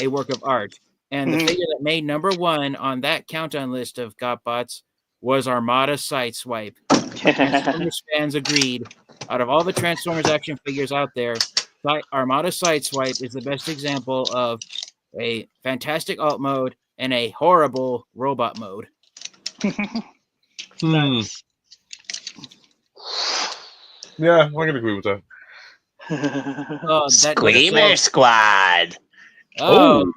a work of art. And the figure that made number one on that countdown list of Gotbots was Armada Sideswipe. Transformers fans agreed. Out of all the Transformers action figures out there, Armada Sideswipe is the best example of a fantastic alt mode and a horrible robot mode. Yeah, I can agree with that. Screamer Squad. Oh.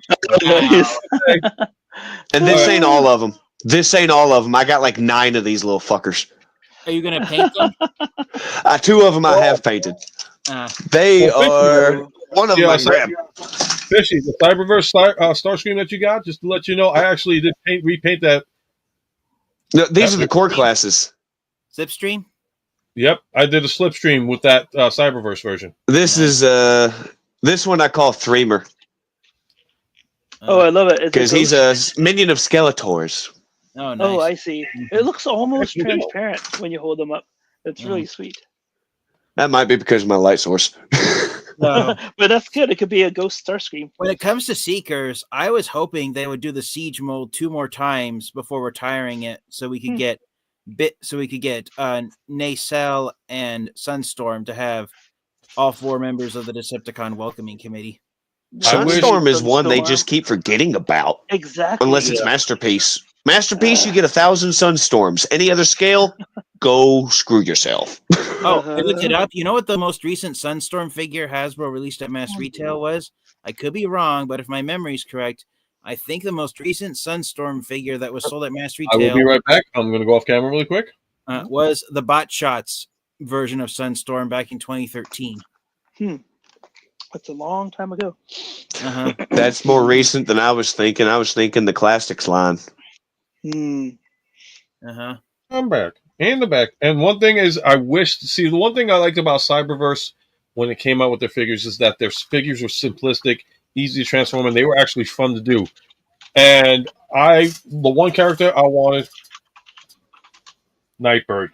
And this ain't all of them. This ain't all of them. I got like 9 of these little fuckers. Are you going to paint them? 2 of them I have painted. They are one of my grab. Fishy, the Cyberverse Starscream that you got, just to let you know, I actually did repaint that. No, these are the core classes. Slipstream? Yep, I did a slipstream with that Cyberverse version. This is this one I call Threemer. Oh, I love it. Because he's a minion of Skeletors. Oh, nice. Oh, I see. It looks almost transparent when you hold them up. It's really sweet. That might be because of my light source. No. But that's good. It could be a ghost Starscream. When it comes to Seekers, I was hoping they would do the Siege mold 2 more times before retiring it, so we could get Nacelle and Sunstorm to have all 4 members of the Decepticon welcoming committee. Sunstorm is one they just keep forgetting about. Exactly. Unless it's Masterpiece. Masterpiece, you get 1,000 Sunstorms. Any other scale, go screw yourself. Oh, I looked it up. You know what the most recent Sunstorm figure Hasbro released at mass retail was? I could be wrong, but if my memory is correct, I think the most recent Sunstorm figure that was sold at mass retail. I will be right back. I'm going to go off camera really quick. Was the Bot Shots version of Sunstorm back in 2013. That's a long time ago. That's more recent than I was thinking. I was thinking the Classics line. I'm back. And the back. And one thing is, the one thing I liked about Cyberverse when it came out with their figures is that their figures were simplistic, easy to transform, and they were actually fun to do. And the one character I wanted, Nightbird.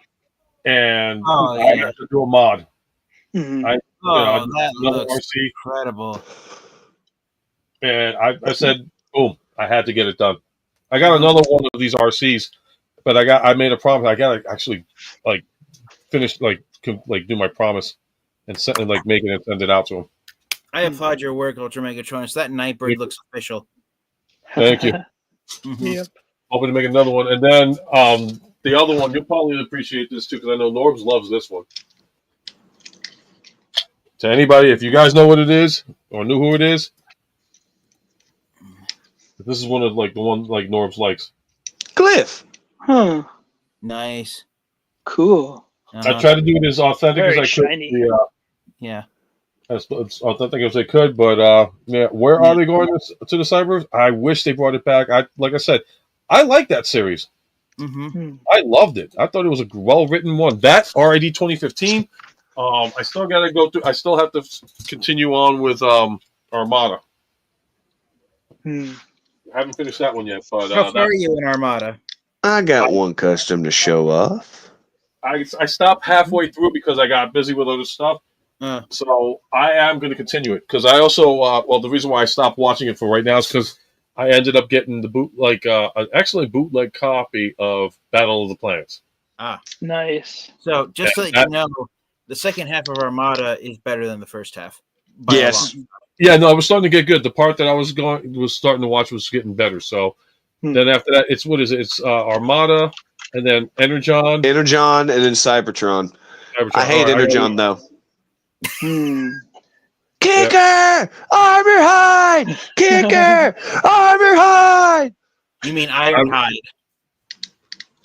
And I had to do a mod. That looks incredible. And I said, boom, I had to get it done. I got another one of these RCs but I made a promise. I gotta actually like finish like do my promise and like make it and send it out to him. I applaud your work, Ultra Megatronus. That Nightbird looks official. Thank you. Yep. Hoping to make another one, and then the other one you'll probably appreciate this too because I know Norbs loves this one. To anybody, if you guys know what it is or knew who it is, this is one of like the one like Norbs likes. Glyph. Huh. Nice. Cool. I tried to do it as authentic Very as I shiny. could. Yeah. As authentic as they could, but yeah, where are they going to the cyber? I wish they brought it back. Like I said, I like that series. I loved it. I thought it was a well-written one. That RID 2015. I still got to go through. I still have to continue on with Armada. I haven't finished that one yet. But how far are you in Armada? I got one custom to show off. I stopped halfway through because I got busy with other stuff. So I am going to continue it because I also well, the reason why I stopped watching it for right now is because I ended up getting the an excellent bootleg copy of Battle of the Planets. Nice. So just so that you know, the second half of Armada is better than the first half. Yes. Yeah, no, it was starting to get good. The part that I was starting to watch was getting better. So then after that, it's what is it? It's Armada, and then Energon, and then Cybertron. I hate Energon though. Kicker! Yeah. Armor Hide! Kicker! Armor Hide! You mean Ironhide?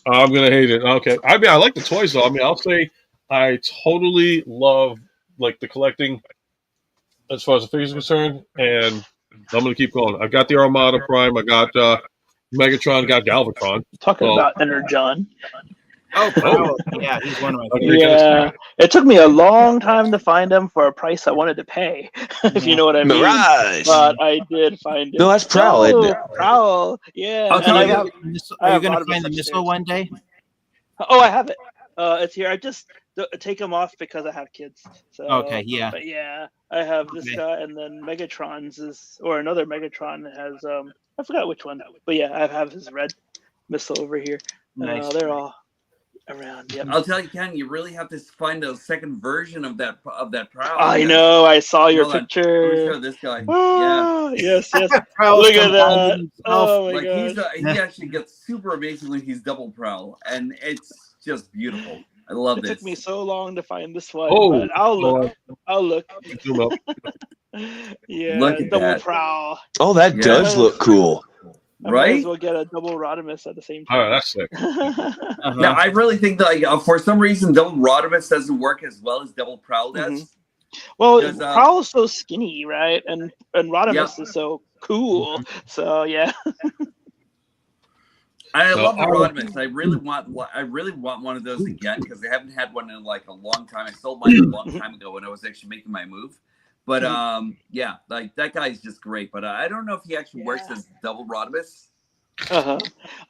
I'm gonna hate it. Okay, I mean I like the toys though. I mean I'll say I totally love like the collecting as far as the figures are concerned, and I'm gonna keep going. I got the Armada Prime. I got Megatron. Got Galvatron. Talking about Energon. Oh, yeah, he's one of my favorites. Yeah, it took me a long time to find him for a price I wanted to pay, if you know what I mean. Mirage. But I did find him. No, that's Prowl, isn't it? Prowl, yeah. Are you going to find the missile one day? Oh, I have it. It's here. I just take them off because I have kids. So, okay, yeah. But yeah, I have this guy, and then Megatron's or another Megatron has I forgot which one, but yeah, I have his red missile over here. Nice. They're all around. Yep. I'll tell you, Ken, you really have to find a second version of that Prowl. I know. I saw your picture. Let me show this guy. Yes. Look at that. Oh my god. He actually gets super amazing when he's double Prowl, and it's just beautiful. I love this. It took me so long to find this one. Oh, but I'll look. Zoom up. Yeah, look at double that. Prowl. Oh, that does look cool. I might as well get a double Rodimus at the same time. Oh, that's sick. Now, I really think that for some reason, double Rodimus doesn't work as well as double Prowl does. Well, Prowl is so skinny, right? And Rodimus is so cool. So yeah. I love the Rodimus. I really want one of those again because I haven't had one in like a long time. I sold mine a long time ago when I was actually making my move. But yeah, like that guy's just great. But I don't know if he actually works as double Rodimus. I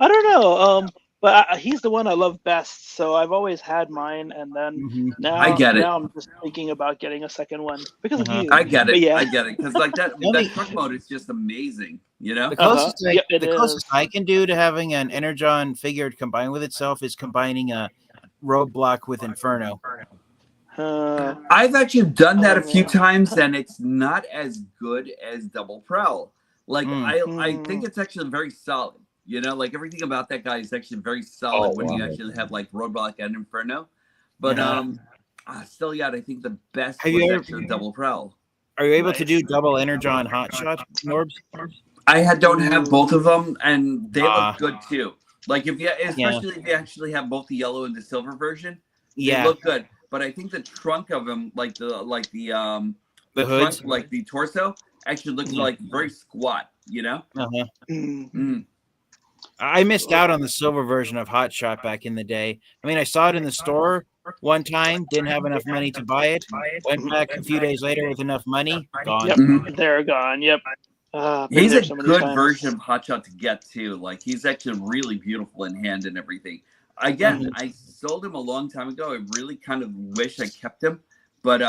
don't know. But he's the one I love best. So I've always had mine, and then now I get it. Now I'm just thinking about getting a second one because of you. I get it. Yeah. I get it because like that truck mode is just amazing. You know, the closest I can do to having an Energon figure combined with itself is combining a Roadblock with Inferno. I've actually done that a few times, and it's not as good as double Prowl. Like I think it's actually very solid. You know, like everything about that guy is actually very solid when you actually have like Roadblock and Inferno. But still, I think the best was actually double Prowl. Are you able to do double Energon Hotshot, Norbs? I don't have both of them, and they look good too. Like especially if you actually have both the yellow and the silver version, they look good. But I think the trunk of them, like the hoods, trunk, like the torso, actually looks like very squat. You know. I missed out on the silver version of Hotshot back in the day. I mean, I saw it in the store one time, didn't have enough money to buy it. Went back a few days later with enough money, gone. Yep, they're gone. Yep. He's a good version of Hotshot to get too. Like he's actually really beautiful in hand and everything. Again, I sold him a long time ago. I really kind of wish I kept him, but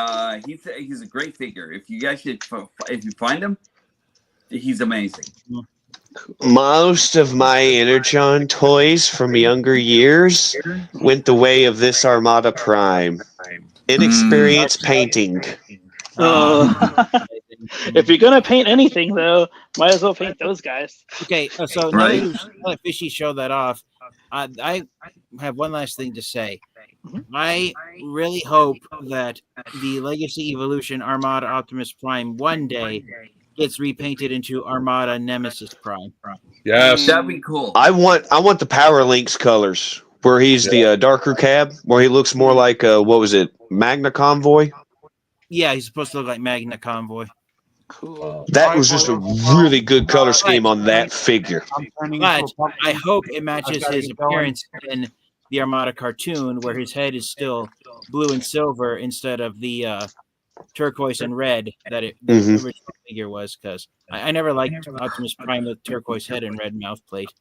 he's a great figure. If you guys if you find him, he's amazing. Most of my Energon toys from younger years went the way of this Armada Prime. Inexperienced painting. If you're gonna paint anything, though, might as well paint those guys. Okay, so now that Fishy showed that off, I have one last thing to say. I really hope that the Legacy Evolution Armada Optimus Prime one day gets repainted into Armada Nemesis Prime. Yes, that'd be cool. I want the Power Links colors where he's the darker cab, where he looks more like what was it, Magna Convoy? Yeah, he's supposed to look like Magna Convoy. Cool. That was just a really good color scheme on that figure. But I hope it matches his appearance in the Armada cartoon, where his head is still blue and silver instead of the turquoise and red that the original figure was. Because I never liked Optimus Prime with turquoise head and red mouth plate.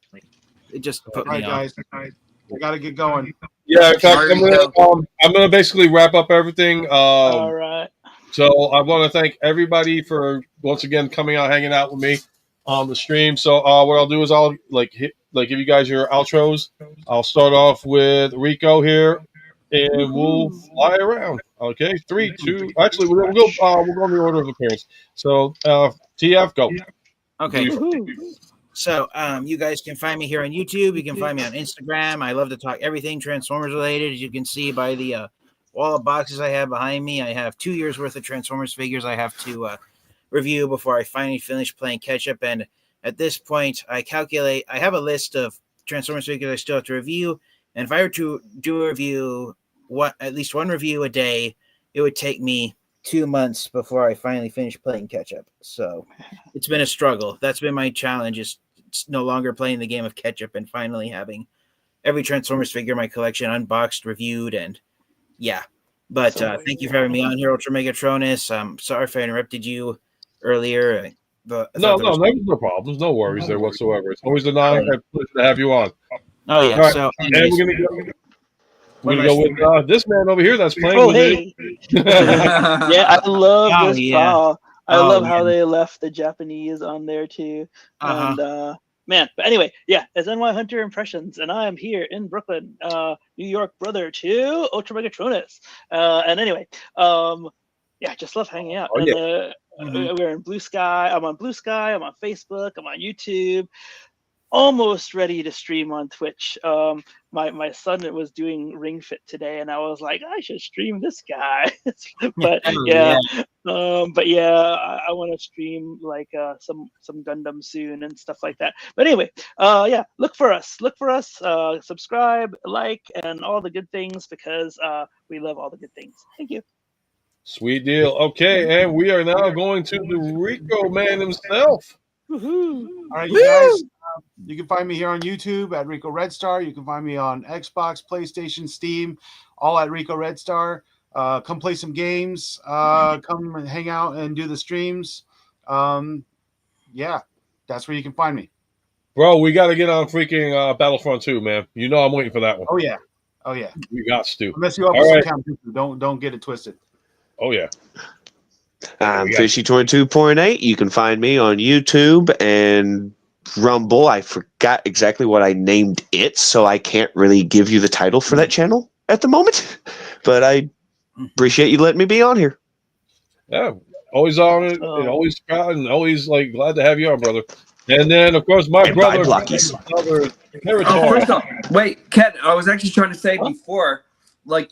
It just put me off. Guys, we got to get going. Yeah, in fact, I'm gonna basically wrap up everything. All right. So I want to thank everybody for once again coming out, hanging out with me on the stream. So what I'll do is I'll give you guys your outros. I'll start off with Rico here, and we'll fly around. Okay, 3, 2. Actually, we'll go in the order of appearance. So TF, go. Okay. So you guys can find me here on YouTube. You can find me on Instagram. I love to talk everything Transformers related. As you can see by the wall of boxes I have behind me, I have 2 years worth of Transformers figures I have to review before I finally finish playing catch up. And at this point, I have a list of Transformers figures I still have to review. And if I were to do a review, at least one review a day, it would take me 2 months before I finally finish playing catch up. So it's been a struggle. That's been my challenge, is no longer playing the game of catch up and finally having every Transformers figure in my collection unboxed, reviewed, and yeah. But thank you for having me on here, Ultra Megatronus. I'm sorry if I interrupted you earlier. No problems. No worries there whatsoever. It's always an honor and pleasure to have you on. Oh, yeah. Right. So, and we're going to go with this man over here that's playing with me. Yeah, I love this ball. I love how they left the Japanese on there, too. And, man, but anyway, yeah, it's NY Hunter Impressions, and I'm here in Brooklyn, New York, brother to Ultra Megatronus. And anyway, yeah, just love hanging out. We're in Blue Sky. I'm on Blue Sky. I'm on Facebook. I'm on YouTube. Almost ready to stream on Twitch. My son was doing Ring Fit today, and I was like, I should stream this guy. But yeah, I want to stream like some Gundam soon and stuff like that. But anyway, yeah, look for us, subscribe, like, and all the good things, because we love all the good things. Thank you. Sweet deal. Okay, and we are now going to the Rico man himself. Woohoo! All right, you guys. You can find me here on YouTube at Rico Red Star. You can find me on Xbox, PlayStation, Steam, all at Rico Red Star. Come play some games. Come and hang out and do the streams. Yeah, that's where you can find me. Bro, we got to get on freaking Battlefront 2, man. You know I'm waiting for that one. Oh yeah. We got to. Unless you up with some count, don't get it twisted. Oh yeah. I'm Fishy22.8. You can find me on YouTube and Rumble. I forgot exactly what I named it, so I can't really give you the title for that channel at the moment. But I appreciate you letting me be on here. Yeah, always on it, and always proud, and always glad to have you on, brother. And then, of course, my brother. First off, wait, Ken. I was actually trying to say before,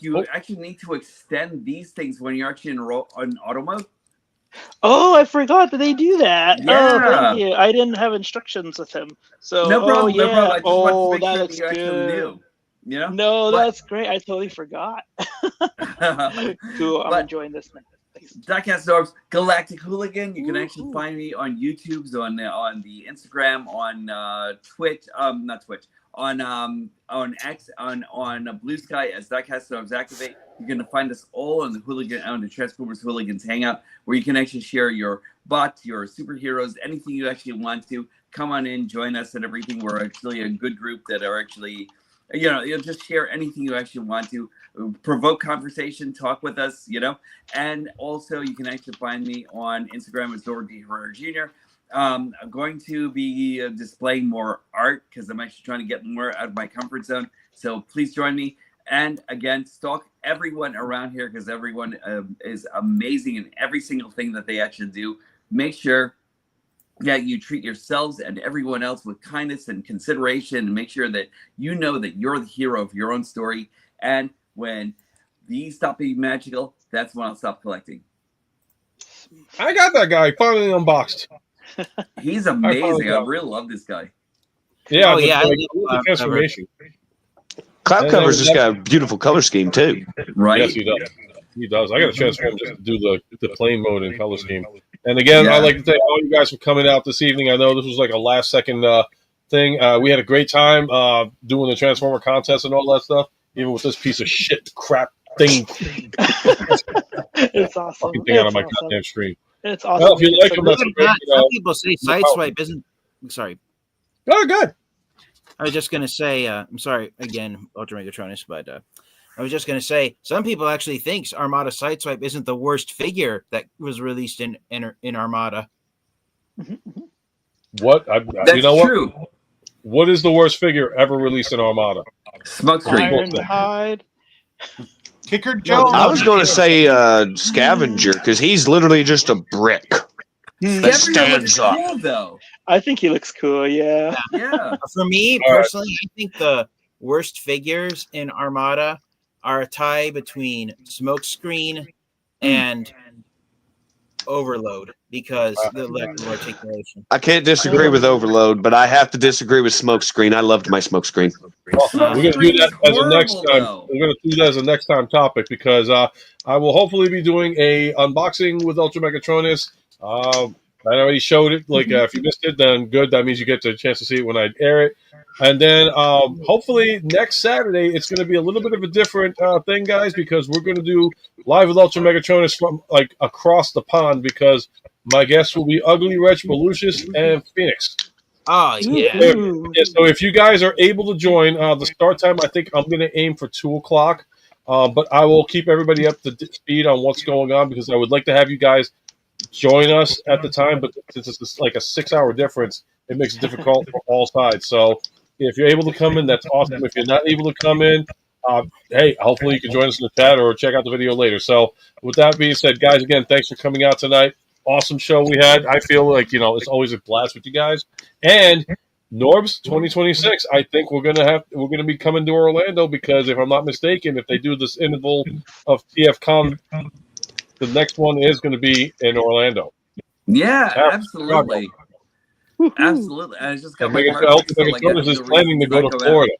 you actually need to extend these things when you're actually in auto mode. Oh, I forgot that they do that. Yeah. Oh, thank you. I didn't have instructions with him. So no problem. Yeah. No problem. I just wanted to that make looks sure that you actually knew. You know? No, that's great. I totally forgot. Cool. I'm enjoying this, man. Diecast Orbs, Galactic Hooligan. You can actually find me on YouTube, on the Instagram, on Twitch, not Twitch, on X, on Blue Sky as Diecast Orbs Activate. You're gonna find us all on the Transformers Hooligans Hangout, where you can actually share your bots, your superheroes, anything you actually want to. Come on in, join us, and everything. We're actually a good group that are actually, you'll just share anything you actually want to, provoke conversation, talk with us, and also you can actually find me on Instagram as Dora D. Herrera Jr. I'm going to be displaying more art because I'm actually trying to get more out of my comfort zone. So please join me. And again, stalk everyone around here because everyone is amazing in every single thing that they actually do. Make sure that you treat yourselves and everyone else with kindness and consideration, and make sure that you know that you're the hero of your own story. And when these stop being magical, that's when I'll stop collecting. I got that guy finally unboxed. He's amazing. I really love this guy. Yeah, the transformation. Cloud Cover's just got a beautiful color scheme too. Right? Yes, he does. He does. I got to transform just to do the plain mode and color scheme. And again, I'd like to thank all you guys for coming out this evening. I know this was like a last second thing. We had a great time doing the Transformer contest and all that stuff, even with this piece of shit crap thing. It's awesome. Fucking thing out of my goddamn stream. It's awesome. Well, if you like them, that's great. Some people say Sideswipe isn't. Sorry. Oh, good. I was just going to say, I'm sorry again, Ultra Megatronus, but I was just going to say, some people actually think Armada Sideswipe isn't the worst figure that was released in Armada. What? That's you know true. What is the worst figure ever released in Armada? Smokescreen. Ironhide. Kicker Joe. I was going to say Scavenger because he's literally just a brick that stands up. Cool, though. I think he looks cool. Yeah. Yeah. For me personally, I think the worst figures in Armada are a tie between Smokescreen and Overload because the lack of articulation. I can't disagree with Overload, but I have to disagree with Smokescreen. I loved my Smokescreen. Well, we're going to do that as a next time. We're going to do that as a next time topic because I will hopefully be doing a unboxing with Ultra Megatronus. I already showed it. Like, if you missed it, then good. That means you get the chance to see it when I air it. And then hopefully next Saturday, it's going to be a little bit of a different thing, guys, because we're going to do Live with Ultra Megatronus from, like, across the pond because my guests will be Ugly, Wretch, Belucius, and Phoenix. Oh, yeah. So if you guys are able to join, the start time, I think I'm going to aim for 2 o'clock. But I will keep everybody up to speed on what's going on because I would like to have you guys join us at the time, but since it's like a 6-hour difference, it makes it difficult for all sides. So if you're able to come in, that's awesome. If you're not able to come in, hey, hopefully you can join us in the chat or check out the video later. So with that being said, guys, again, thanks for coming out tonight. Awesome show we had. I feel like, it's always a blast with you guys. And Norbs 2026, I think we're gonna be coming to Orlando because if I'm not mistaken, if they do this interval of TFCon, the next one is going to be in Orlando. Yeah, absolutely. Absolutely. I just got my Megatronus is planning to go to Florida.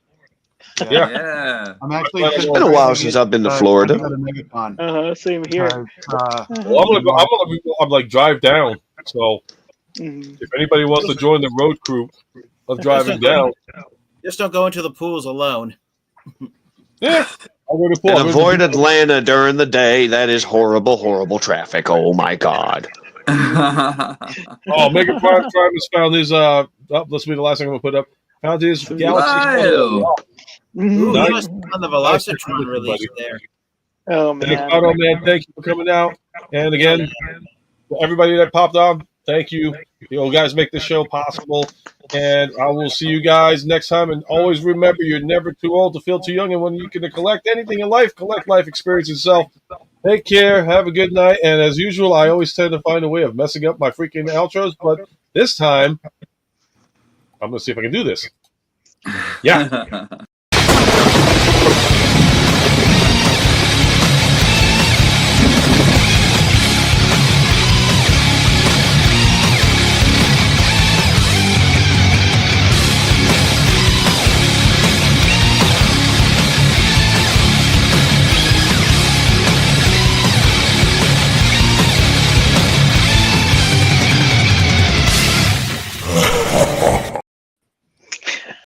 Yeah. I'm actually. It's been a while since I've been to Florida. Same here. I'm like drive down. So if anybody wants to join the road crew of driving down, just don't go into the pools alone. Yeah. And avoid Atlanta during the day. That is horrible, horrible traffic. Oh my God. Megatronus found his this will be the last thing I'm gonna put up. Found his Galaxy. Ooh, nice. He must be on the Velocitron release there. Oh man. Thank you for coming out. And again, everybody that popped on, thank you. You guys make this show possible. And I will see you guys next time. And always remember, you're never too old to feel too young. And when you can collect anything in life, collect life experience yourself. Take care. Have a good night. And as usual, I always tend to find a way of messing up my freaking outros. But this time, I'm going to see if I can do this. Yeah.